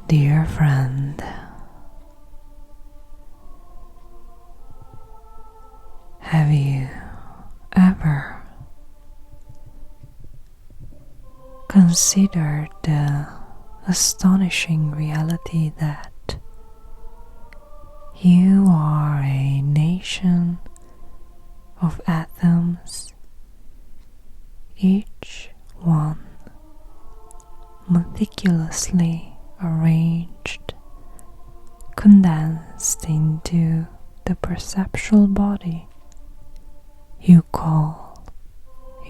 Dear friend, have you ever considered the astonishing reality that you are a nation of atoms, each one meticulously arranged, condensed into the perceptual body you call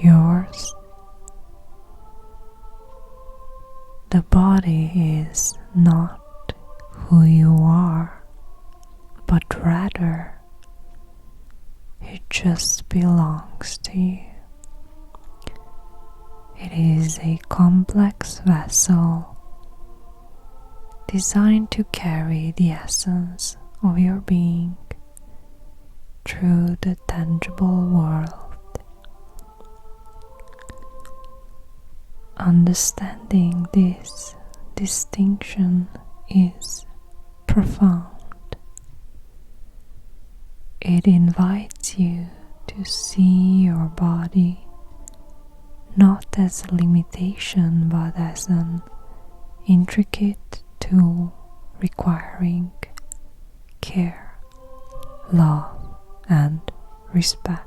yours? The body is not who you are, but rather it just belongs to you. It is a complex vessel designed to carry the essence of your being through the tangible world. Understanding this distinction is profound. It invites you to see your body not as a limitation but as an intricate tool requiring care, love, and respect.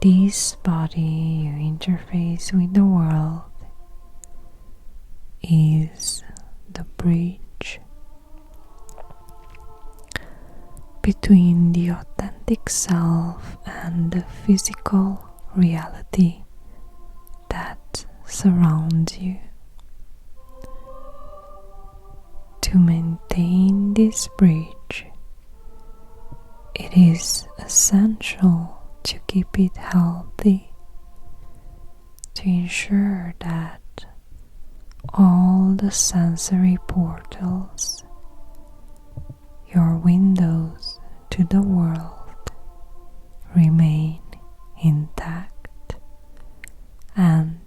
This body you interface with the world is the bridge between the authentic self and the physical reality that surrounds you. To maintain this bridge, it is essential to keep it healthy, to ensure that all the sensory portals, your windows to the world, remain intact and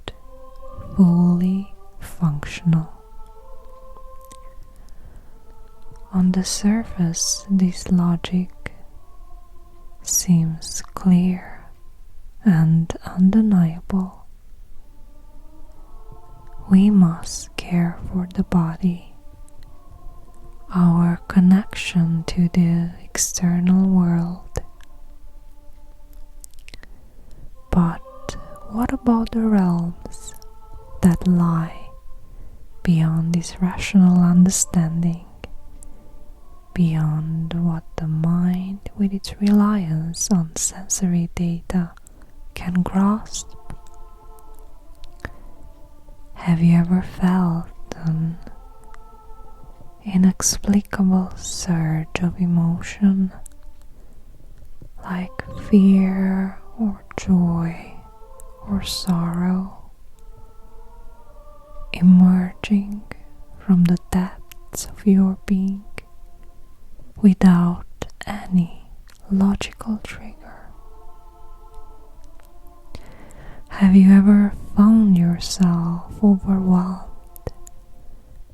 fully functional. On the surface, this logic seems clear and undeniable. We must care for the body, our connection to the external world. But what about the realms that lie beyond this rational understanding, beyond what the mind, with its reliance on sensory data, can grasp? Have you ever felt an inexplicable surge of emotion, like fear or joy or sorrow, emerging from the depths of your being without any logical trigger? Have you ever found yourself overwhelmed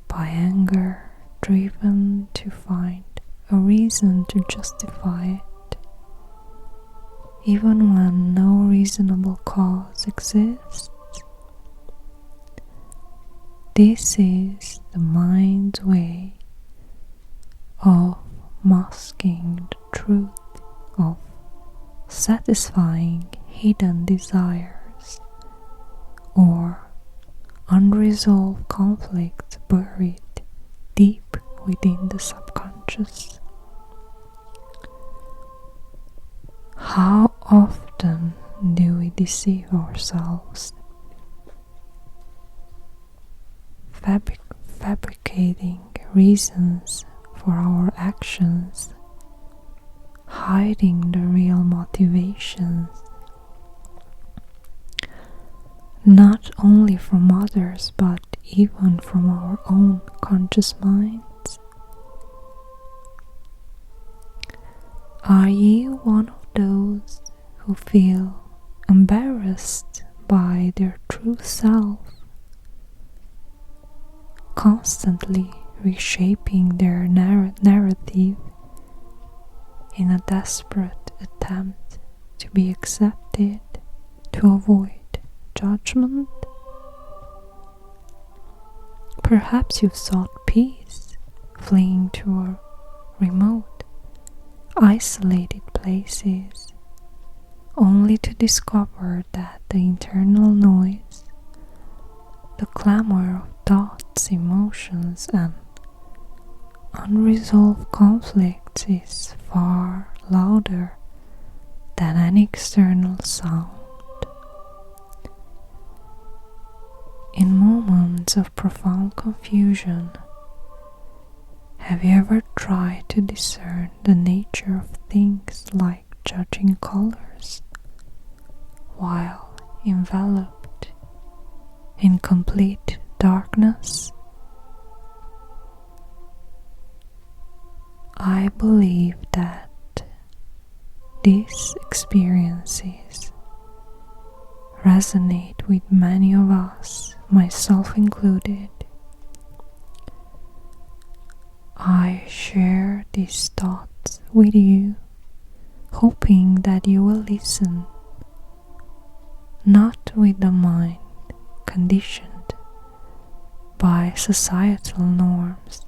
by anger, driven to find a reason to justify it, even when no reasonable cause exists? This is the mind's way of masking the truth, of satisfying hidden desires or unresolved conflicts buried deep within the subconscious. How often do we deceive ourselves, fabricating reasons for our actions, hiding the real motivations, not only from others but even from our own conscious minds? Are you one of those who feel embarrassed by their true self, constantly reshaping their narrative in a desperate attempt to be accepted, to avoid judgment. Perhaps you've sought peace, fleeing to remote, isolated places, only to discover that the internal noise, the clamor of thoughts, emotions, and unresolved conflicts is far louder than any external sound. In moments of profound confusion, have you ever tried to discern the nature of things like judging colors, while enveloped in complete darkness? I believe that these experiences resonate with many of us, myself included. I share these thoughts with you, hoping that you will listen, not with the mind conditioned by societal norms,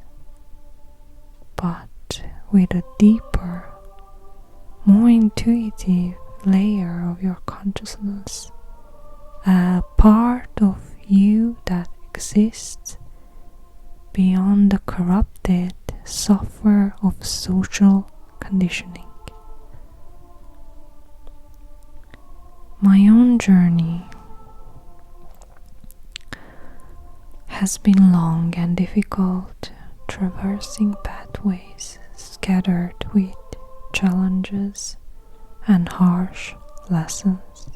but with a deeper, more intuitive layer of your consciousness, a part of you that exists beyond the corrupted software of social conditioning. My own journey has been long and difficult, traversing pathways scattered with challenges and harsh lessons.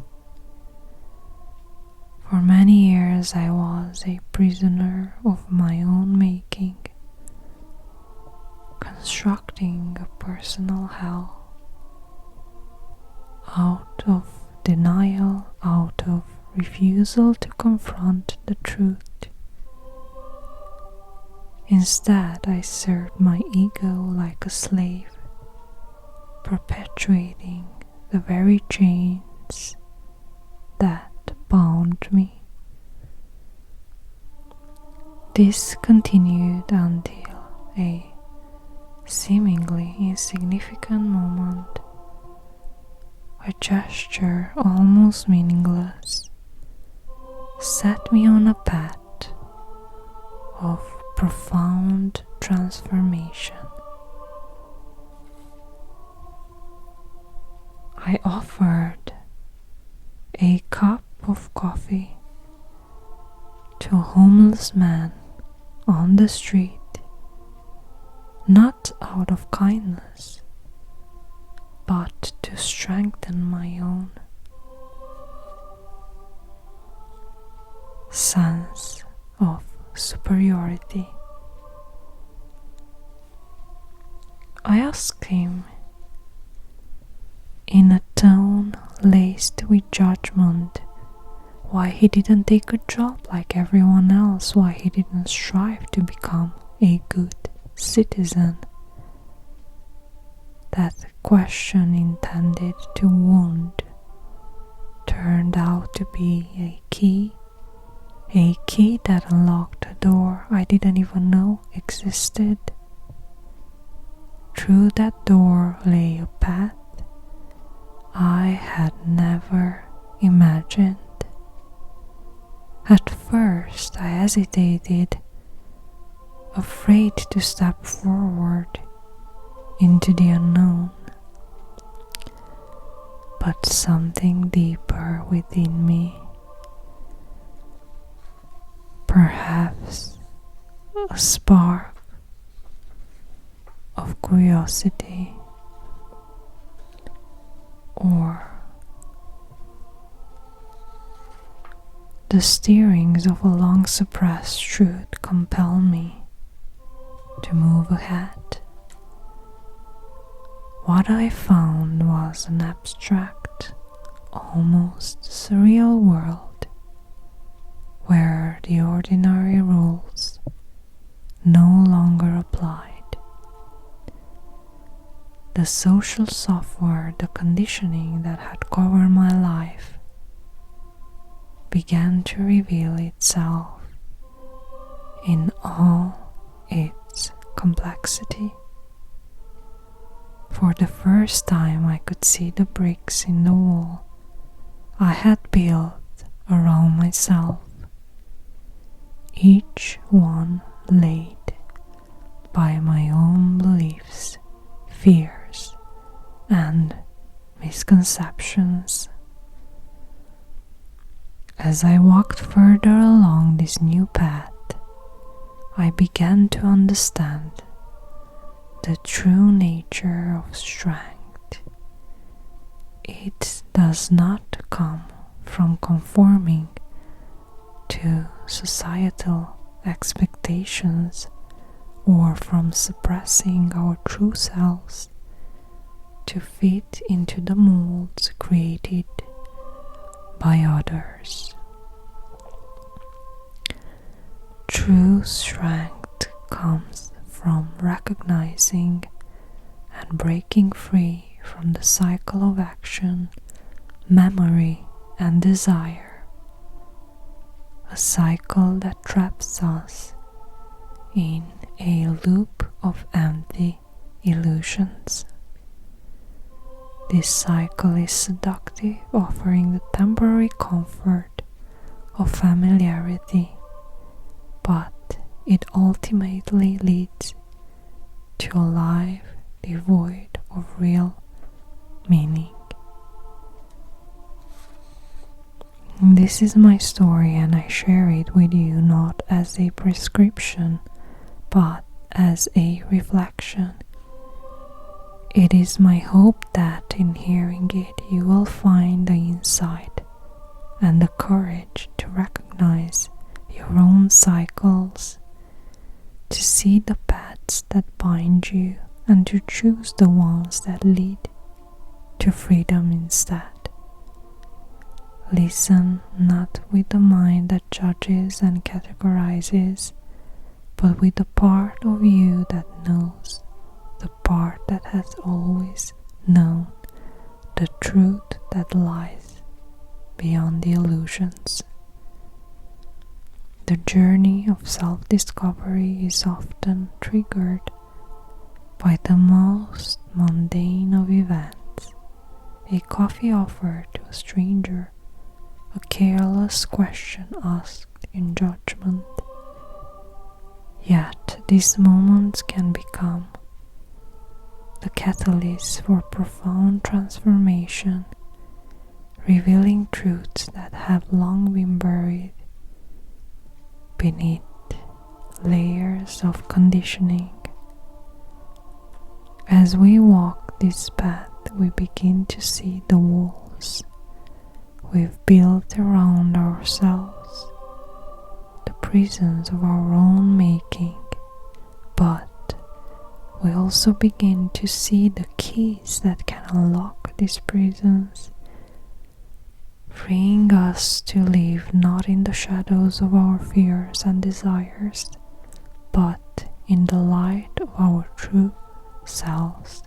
For many years I was a prisoner of my own making, constructing a personal hell out of denial, out of refusal to confront the truth. Instead, I served my ego like a slave, perpetuating the very chains that bound me. This continued until a seemingly insignificant moment, a gesture almost meaningless, set me on a path of profound transformation. I offered a cup of coffee to a homeless man on the street, not out of kindness, but to strengthen my own sense of superiority. I asked him, in a tone laced with judgment, why he didn't take a job like everyone else, why he didn't strive to become a good citizen. That question, intended to wound, turned out to be a key that unlocked a door I didn't even know existed. Through that door lay a path I had never imagined. At first I hesitated, afraid to step forward into the unknown. But something deeper within me, perhaps a spark of curiosity, or the stirrings of a long suppressed truth, compel me to move ahead. What I found was an abstract, almost surreal world where the ordinary rules no longer applied. The social software, the conditioning that had covered my life, began to reveal itself in all its complexity. For the first time, I could see the bricks in the wall I had built around myself, each one laid by my own beliefs, fears, and misconceptions. As I walked further along this new path, I began to understand the true nature of strength. It does not come from conforming to societal expectations or from suppressing our true selves to fit into the molds created by others. True strength comes from recognizing and breaking free from the cycle of action, memory, and desire, a cycle that traps us in a loop of empty illusions. This cycle is seductive, offering the temporary comfort of familiarity, but it ultimately leads to a life devoid of real meaning. This is my story, and I share it with you not as a prescription, but as a reflection. It is my hope that in hearing it you will find the insight and the courage to recognize your own cycles, to see the paths that bind you, and to choose the ones that lead to freedom instead. Listen not with the mind that judges and categorizes, but with the part of you that knows, the part that has always known, the truth that lies beyond the illusions. The journey of self-discovery is often triggered by the most mundane of events: a coffee offered to a stranger, a careless question asked in judgment. Yet these moments can become the catalyst for profound transformation, revealing truths that have long been buried beneath layers of conditioning. As we walk this path, we begin to see the walls we've built around ourselves, the prisons of our own making, but we also begin to see the keys that can unlock these prisons, freeing us to live not in the shadows of our fears and desires, but in the light of our true selves.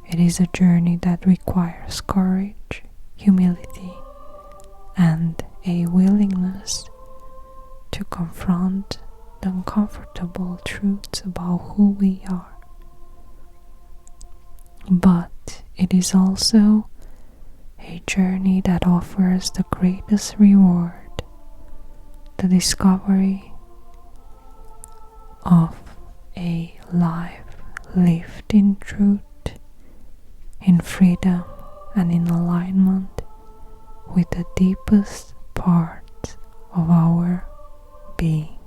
It is a journey that requires courage, humility, and a willingness to confront the uncomfortable truths about who we are. But it is also a journey that offers the greatest reward, the discovery of a life lived in truth, in freedom, and in alignment with the deepest parts of our being.